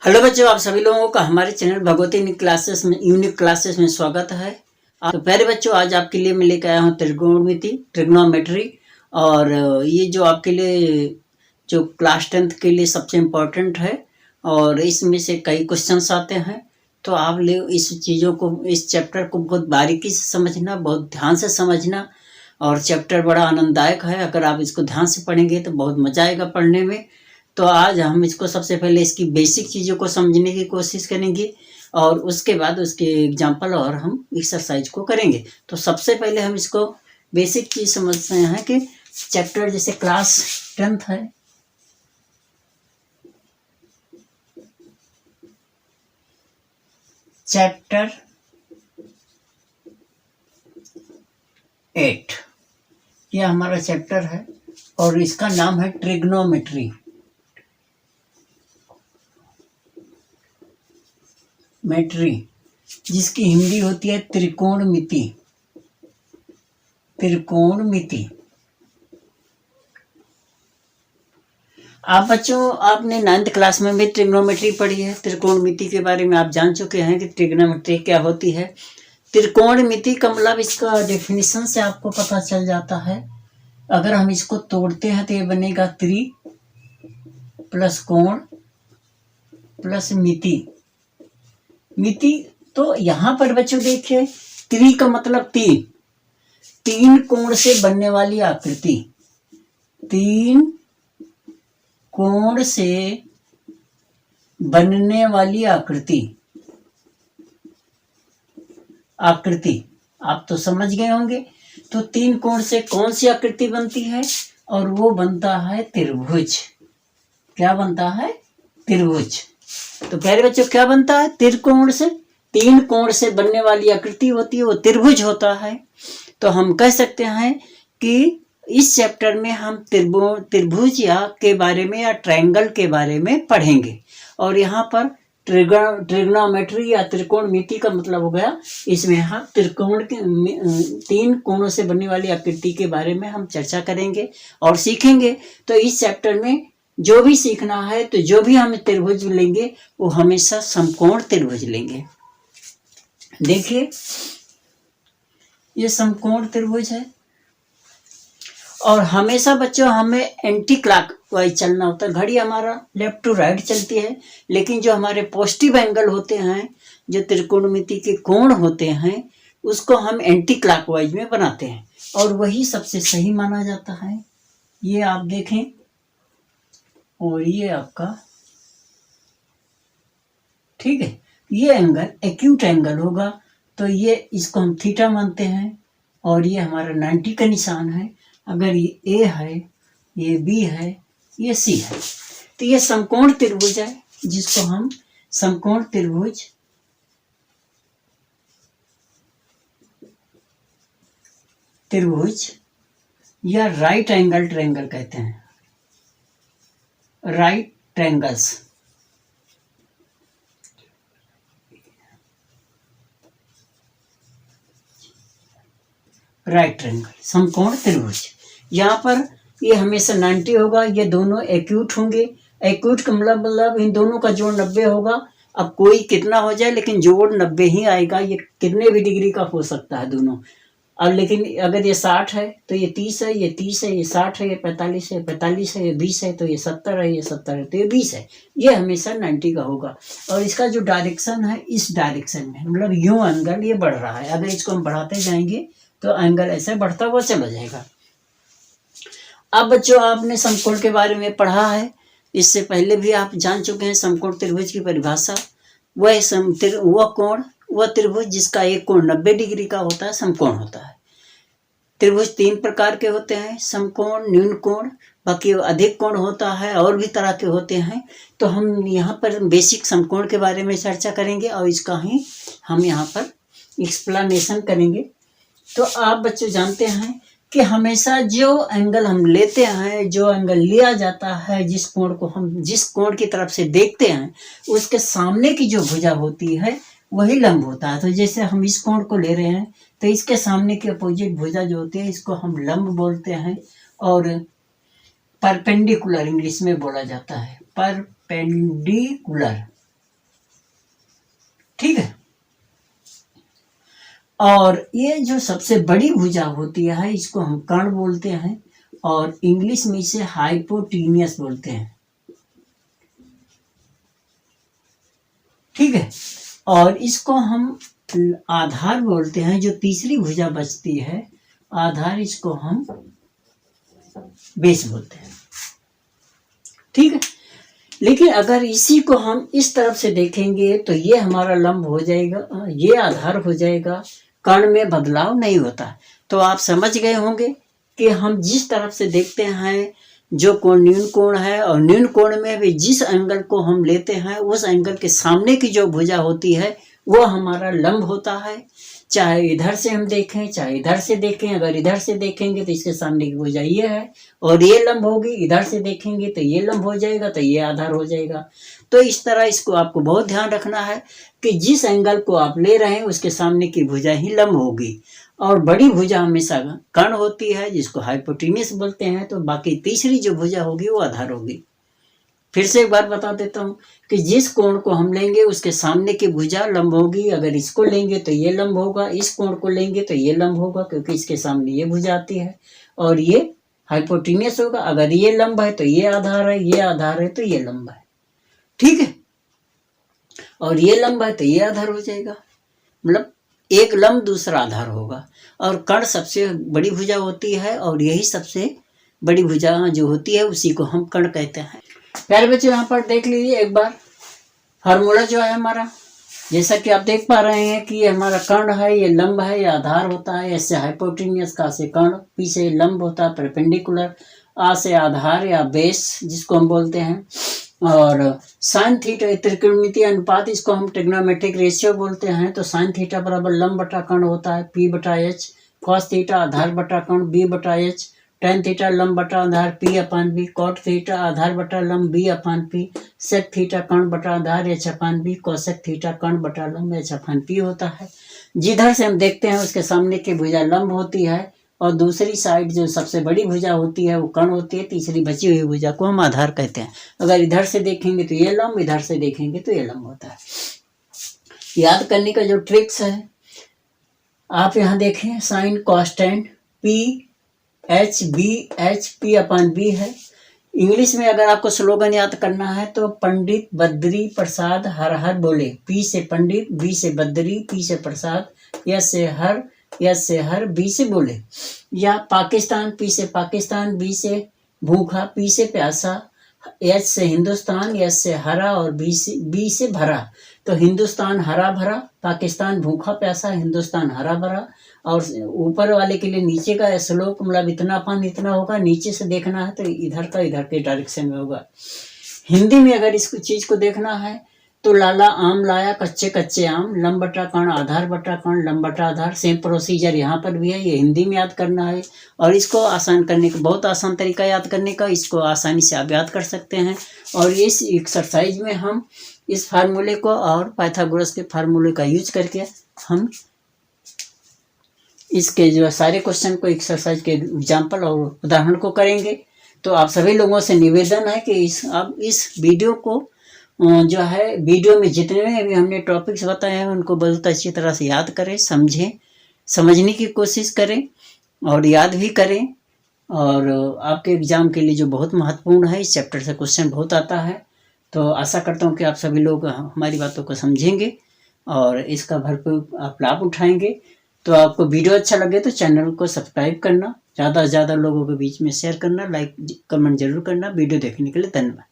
Hello बच्चों, आप सभी लोगों का हमारे चैनल भगवती यूनिक क्लासेस में स्वागत है। तो प्यारे बच्चों, आज आपके लिए मैं लेकर आया हूँ त्रिकोणमिति, ट्रिग्नोमेट्री। और ये जो आपके लिए जो क्लास 10th के लिए सबसे इम्पोर्टेंट है और इसमें से कई क्वेश्चंस आते हैं। तो आप लोग इस चीज़ों को, इस चैप्टर को बहुत बारीकी से समझना, बहुत ध्यान से समझना। और चैप्टर बड़ा आनंददायक है, अगर आप इसको ध्यान से पढ़ेंगे तो बहुत मजा आएगा पढ़ने में। तो आज हम इसको सबसे पहले इसकी बेसिक चीज़ों को समझने की कोशिश करेंगे और उसके बाद उसके एग्जाम्पल और हम एक्सरसाइज को करेंगे। तो सबसे पहले हम इसको बेसिक चीज़ समझते हैं कि चैप्टर जैसे क्लास 10th है, चैप्टर 8 यह हमारा चैप्टर है और इसका नाम है ट्रिग्नोमेट्री। मेट्री, जिसकी हिंदी होती है त्रिकोणमिति। त्रिकोणमिति। आप बच्चों, आपने 9th क्लास में भी ट्रिग्नोमेट्री पढ़ी है। त्रिकोणमिति के बारे में आप जान चुके हैं कि ट्रिग्नोमेट्री क्या होती है। त्रिकोणमिति का मतलब इसका डेफिनेशन से आपको पता चल जाता है। अगर हम इसको तोड़ते हैं तो ये बनेगा त्रि प्लस कोण प्लस मिति। मिति, तो यहां पर बच्चों देखिए, त्रि का मतलब तीन, तीन कोण से बनने वाली आकृति। तीन कोण से बनने वाली आकृति। आकृति आप तो समझ गए होंगे। तो तीन कोण से कौन सी आकृति बनती है? और वो बनता है त्रिभुज। क्या बनता है? त्रिभुज। तो प्यारे बच्चों, क्या बनता है? त्रिकोण से, तीन कोण से बनने वाली आकृति होती है, वो त्रिभुज होता है। तो हम कह सकते हैं कि इस चैप्टर में हम त्रिभुज या के बारे में या ट्रायंगल के बारे में पढ़ेंगे। और यहाँ पर ट्रिग्नोमेट्री या त्रिकोणमिति का मतलब हो गया, इसमें हम त्रिकोण के तीन कोणों से बनने वाली आकृति के बारे में हम चर्चा करेंगे और सीखेंगे। तो इस चैप्टर में जो भी सीखना है, तो जो भी हम त्रिभुज लेंगे वो हमेशा समकोण त्रिभुज लेंगे। देखिए, ये समकोण त्रिभुज है और हमेशा बच्चों हमें एंटी क्लॉकवाइज चलना होता है। घड़ी हमारा लेफ्ट टू राइट चलती है, लेकिन जो हमारे पॉजिटिव एंगल होते हैं, जो त्रिकोणमिति के कोण होते हैं, उसको हम एंटी क्लॉकवाइज में बनाते हैं और वही सबसे सही माना जाता है। ये आप देखें, और ये आपका, ठीक है, ये एंगल एक्यूट एंगल होगा, तो ये इसको हम थीटा मानते हैं और ये हमारा 90 का निशान है। अगर ये ए है, ये बी है, ये सी है, तो ये समकोण त्रिभुज है, जिसको हम समकोण त्रिभुज या राइट एंगल ट्रायंगल कहते हैं। राइट ट्रायंगल्स, राइट ट्रायंगल, समकोण त्रिभुज। यहाँ पर ये हमेशा 90 होगा, ये दोनों एक्यूट होंगे। एक्यूट का मतलब इन दोनों का जोड़ 90 होगा। अब कोई कितना हो जाए, लेकिन जोड़ 90 ही आएगा। ये कितने भी डिग्री का हो सकता है दोनों। अब लेकिन अगर ये 60 है तो ये 30 है, ये 30 है, ये 60 है, ये 45 है, 45 है, ये 20 है, तो ये 70 है, ये 70 है, तो ये 20 है। ये हमेशा 90 का होगा। और इसका जो डायरेक्शन है, इस डायरेक्शन में, मतलब यूं एंगल ये बढ़ रहा है। अगर इसको हम बढ़ाते जाएंगे तो एंगल ऐसे बढ़ता हुआ चला जाएगा। अब बच्चों, आपने समकोण के बारे में पढ़ा है, इससे पहले भी आप जान चुके हैं समकोण त्रिभुज की परिभाषा। वह त्रिभुज जिसका एक कोण 90 डिग्री का होता है, समकोण होता है। त्रिभुज तीन प्रकार के होते हैं, समकोण, न्यून कोण, बाकी अधिक कोण होता है, और भी तरह के होते हैं। तो हम यहाँ पर बेसिक समकोण के बारे में चर्चा करेंगे और इसका ही हम यहाँ पर एक्सप्लेनेशन करेंगे। तो आप बच्चों जानते हैं कि हमेशा जो एंगल हम लेते हैं, जो एंगल लिया जाता है, जिस कोण की तरफ से देखते हैं, उसके सामने की जो भुजा होती है वही लंब होता है। तो जैसे हम इस कोण को ले रहे हैं, तो इसके सामने की अपोजिट भुजा जो होती है, इसको हम लंब बोलते हैं। और परपेंडिकुलर इंग्लिश में बोला जाता है, परपेंडिकुलर। और ये जो सबसे बड़ी भुजा होती है इसको हम कर्ण बोलते हैं और इंग्लिश में इसे हाइपोटीनियस बोलते हैं। ठीक है, और इसको हम आधार बोलते हैं। जो तीसरी भुजा बचती है आधार, इसको हम बेस बोलते हैं। ठीक है, लेकिन अगर इसी को हम इस तरफ से देखेंगे तो ये हमारा लंब हो जाएगा, ये आधार हो जाएगा, कर्ण में बदलाव नहीं होता। तो आप समझ गए होंगे कि हम जिस तरफ से देखते हैं जो कोण न्यून कोण है, और न्यून कोण में भी जिस एंगल को हम लेते हैं उस एंगल के सामने की जो भुजा होती है वो हमारा लंब होता है। चाहे इधर से हम देखें चाहे इधर से देखें, अगर इधर से देखेंगे तो इसके सामने की भुजा ये है और ये लंब होगी, इधर से देखेंगे तो ये लंब हो जाएगा, तो ये आधार हो जाएगा। तो इस तरह इसको आपको बहुत ध्यान रखना है कि जिस एंगल को आप ले रहे हैं उसके सामने की भुजा ही लंब होगी। और बड़ी भुजा हमेशा कर्ण होती है जिसको हाइपोटेन्यूस बोलते हैं, तो बाकी तीसरी जो भुजा होगी वो आधार होगी। फिर से एक बार बता देता हूँ कि जिस कोण को हम लेंगे उसके सामने की भुजा लंब होगी। अगर इसको लेंगे तो ये लंब होगा, इस कोण को लेंगे तो ये लंब होगा क्योंकि इसके सामने ये भुजा आती है और ये हाइपोटेन्यूस होगा। अगर ये लंब है तो ये आधार है, ये आधार है तो ये लंब है। ठीक है, और ये लंब है तो ये आधार हो जाएगा, मतलब एक लंब दूसरा आधार होगा। और कर्ण सबसे बड़ी भुजा होती है और यही सबसे बड़ी भुजा जो होती है उसी को हम कर्ण कहते हैं। प्यारे बच्चों, यहाँ पर देख लीजिए एक बार फार्मूला जो है हमारा, जैसा कि आप देख पा रहे हैं कि ये हमारा कर्ण है, ये लंब है, ये आधार होता है। इससे हाइपोटेन्यूस, का से कर्ण, पी से लंब होता है परपेंडिकुलर, आ से आधार या बेस जिसको हम बोलते हैं, और साइन थीटा त्रिकोणमितीय अनुपात, इसको हम ट्रिग्नोमेट्रिक रेशियो बोलते हैं। तो साइन थीटा बराबर लंब बटा कर्ण होता है पी बटा एच, कॉस थीटा आधार बटा कर्ण बी बटा एच, टेन थीटा लंब बटा आधार P upon B, cot theta आधार बटा लंब B upon P, sec theta कर्ण बटा आधार H upon B, cosec theta कर्ण बटा लंब एच अपान पी होता है। जिधर से हम देखते हैं उसके सामने की भुजा लंब होती है और दूसरी साइड जो सबसे बड़ी भुजा होती है वो कर्ण होती है। तीसरी बची हुई भुजा को हम आधार कहते हैं। अगर इधर से देखेंगे तो ये लंब, इधर से देखेंगे तो ये लंब होता है। याद करने का जो ट्रिक्स है, आप यहाँ देखें sine constant P H B, H P upon B है। इंग्लिश में अगर आपको स्लोगन याद करना है तो पंडित बद्री प्रसाद हर हर बोले। पी से पंडित, बी से बद्री, पी से प्रसाद, एस से हर, एस से हर, बी से बोले। या पाकिस्तान, पी से पाकिस्तान, बी से भूखा, पी से प्यासा, एच से हिंदुस्तान, एस से हरा और बी से भरा। तो हिंदुस्तान हरा भरा, पाकिस्तान भूखा प्यासा, हिंदुस्तान हरा भरा। और ऊपर वाले के लिए नीचे का श्लोक मतलब इतना पान इतना होगा, नीचे से देखना है तो इधर का इधर के डायरेक्शन में होगा। हिंदी में अगर इस चीज को देखना है तो लाला आम लाया कच्चे कच्चे आम, लंब बटा कर्ण आधार बटा कर्ण लंब बटा आधार। सेम प्रोसीजर यहाँ पर भी है, ये हिंदी में याद करना है। और इसको आसान करने का बहुत आसान तरीका याद करने का, इसको आसानी से आप याद कर सकते हैं। और इस एक्सरसाइज में हम इस फार्मूले को और पाइथागोरस के फार्मूले का यूज करके हम इसके जो सारे क्वेश्चन को एक्सरसाइज के एग्जाम्पल और उदाहरण को करेंगे। तो आप सभी लोगों से निवेदन है कि आप इस वीडियो को जो है, वीडियो में जितने भी हमने टॉपिक्स बताए हैं उनको बहुत अच्छी तरह से याद करें, समझें, समझने की कोशिश करें और याद भी करें। और आपके एग्ज़ाम के लिए जो बहुत महत्वपूर्ण है, इस चैप्टर से क्वेश्चन बहुत आता है। तो आशा करता हूँ कि आप सभी लोग हमारी बातों को समझेंगे और इसका भरपूर आप लाभ उठाएंगे। तो आपको वीडियो अच्छा लगे तो चैनल को सब्सक्राइब करना, ज़्यादा से ज़्यादा लोगों के बीच में शेयर करना, लाइक कमेंट जरूर करना। वीडियो देखने के लिए धन्यवाद।